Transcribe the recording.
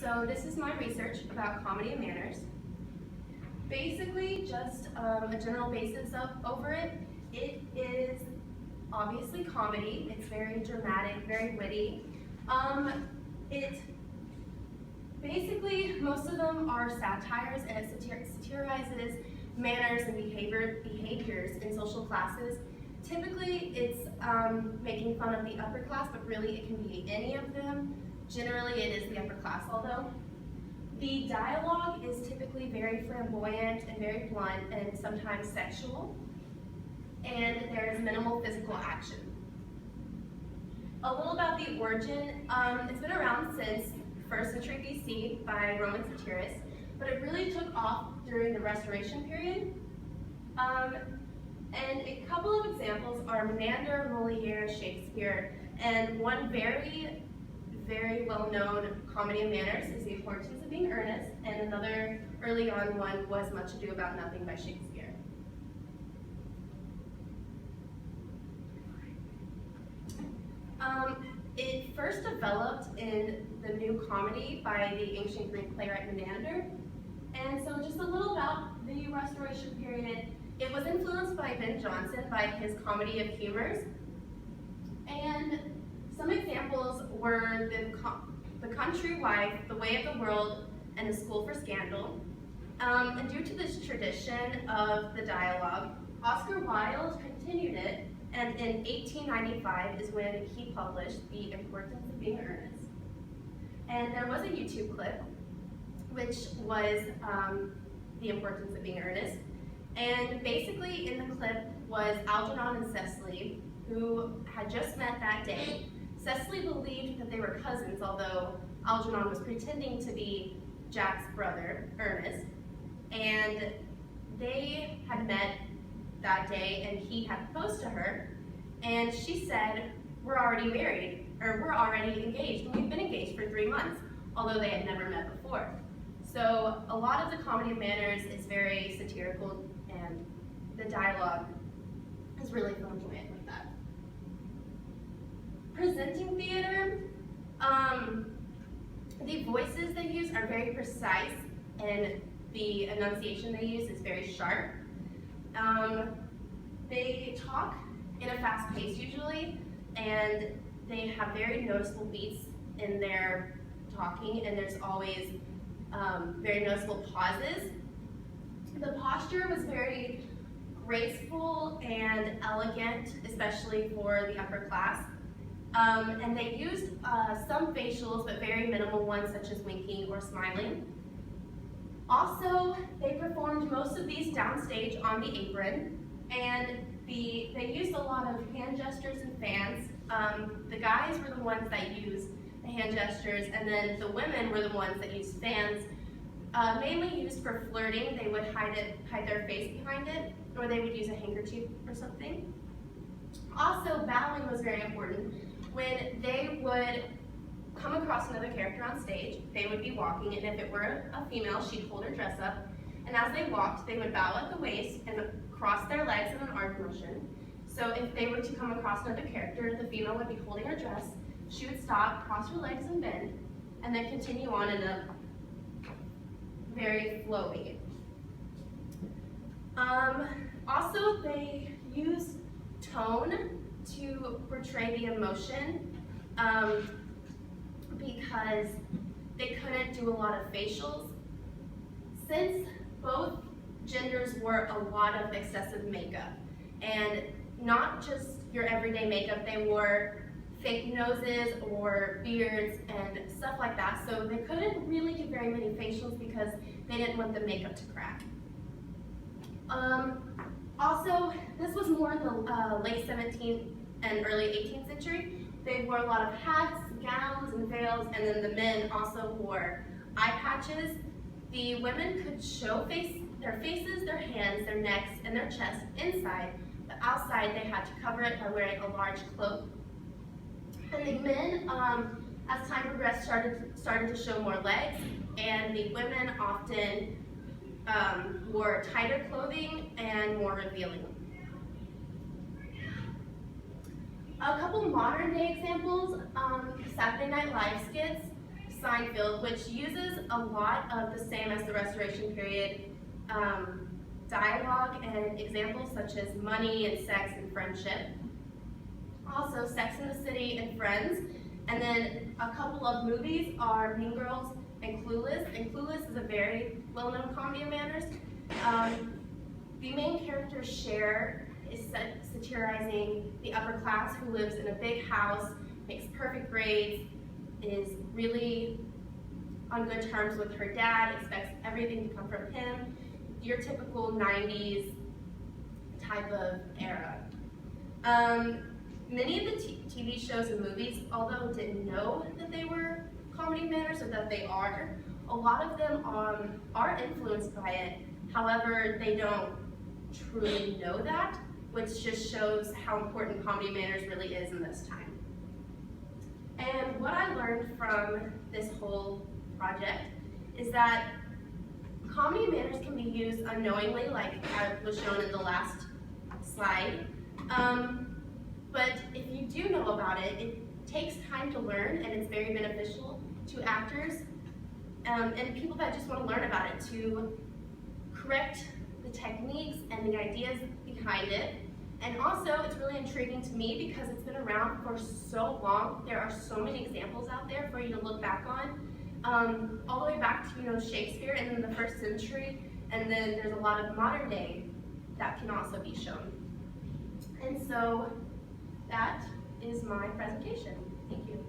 So this is my research about comedy and manners. Basically, just a general basis over it. It is obviously comedy. It's very dramatic, very witty. It basically, most of them are satires, and it satirizes manners and behaviors in social classes. Typically, it's making fun of the upper class, but really it can be any of them. Generally, it is the upper class, although. The dialogue is typically very flamboyant and very blunt and sometimes sexual, and there is minimal physical action. A little about the origin. It's been around since 1st century BC by Roman satirists, but it really took off during the Restoration period. And a couple of examples are Menander, Molière, Shakespeare, and one very well-known comedy of manners is The Importance of Being Earnest, and another early on one was Much Ado About Nothing by Shakespeare. It first developed in the New Comedy by the ancient Greek playwright Menander. And so just a little about the Restoration period. It was influenced by Ben Jonson by his Comedy of Humors. And some examples were The Country Wife, The Way of the World, and The School for Scandal. And due to this tradition of the dialogue, Oscar Wilde continued it, and in 1895 is when he published The Importance of Being Earnest. And there was a YouTube clip, which was The Importance of Being Earnest. And basically in the clip was Algernon and Cecily, who had just met that day. Cecily believed that they were cousins, although Algernon was pretending to be Jack's brother, Ernest. And they had met that day, and he had proposed to her. And she said, we're already married, or we're already engaged, and we've been engaged for 3 months, although they had never met before. So a lot of the comedy of manners is very satirical, and the dialogue is really flamboyant like that. Presenting theater, the voices they use are very precise, and the enunciation they use is very sharp. They talk in a fast pace usually, and they have very noticeable beats in their talking, and there's always very noticeable pauses. The posture was very graceful and elegant, especially for the upper class. And they used some facials, but very minimal ones, such as winking or smiling. Also, they performed most of these downstage on the apron, and they used a lot of hand gestures and fans. The guys were the ones that used the hand gestures, and then the women were the ones that used fans, mainly used for flirting. They would hide their face behind it, or they would use a handkerchief or something. Also, bowing was very important. When they would come across another character on stage, they would be walking, and if it were a female, she'd hold her dress up, and as they walked, they would bow at the waist and cross their legs in an arc motion. So if they were to come across another character, the female would be holding her dress, she would stop, cross her legs and bend, and then continue on in a very flowy. Also, they use tone to portray the emotion because they couldn't do a lot of facials. Since both genders wore a lot of excessive makeup, and not just your everyday makeup, they wore fake noses or beards and stuff like that, so they couldn't really do very many facials because they didn't want the makeup to crack. Also, this was more in the late 17th and early 18th century. They wore a lot of hats, gowns, and veils, and then the men also wore eye patches. The women could show their faces, their hands, their necks, and their chests inside, but outside they had to cover it by wearing a large cloak. And the men, as time progressed, started to show more legs, and the women often wore tighter clothing and more revealing. A couple modern day examples, Saturday Night Live skits. Seinfeld, which uses a lot of the same as the Restoration period dialogue and examples such as money and sex and friendship. Also, Sex and the City and Friends. And then a couple of movies are Mean Girls and Clueless. And Clueless is a very well-known comedy of manners. The main character, Cher, is satirizing the upper class who lives in a big house, makes perfect grades, is really on good terms with her dad, expects everything to come from him. Your typical 90s type of era. Many of the TV shows and movies, although didn't know that they were comedy manners or that they are, a lot of them are influenced by it. However, they don't truly know that, which just shows how important comedy manners really is in this time. And what I learned from this whole project is that comedy manners can be used unknowingly, like was shown in the last slide. But if you do know about it, it takes time to learn, and it's very beneficial to actors and people that just want to learn about it to correct the techniques and the ideas behind it. And also, it's really intriguing to me because it's been around for so long. There are so many examples out there for you to look back on, all the way back to Shakespeare and then the 1st century, and then there's a lot of modern day that can also be shown. And so that is my presentation. Thank you.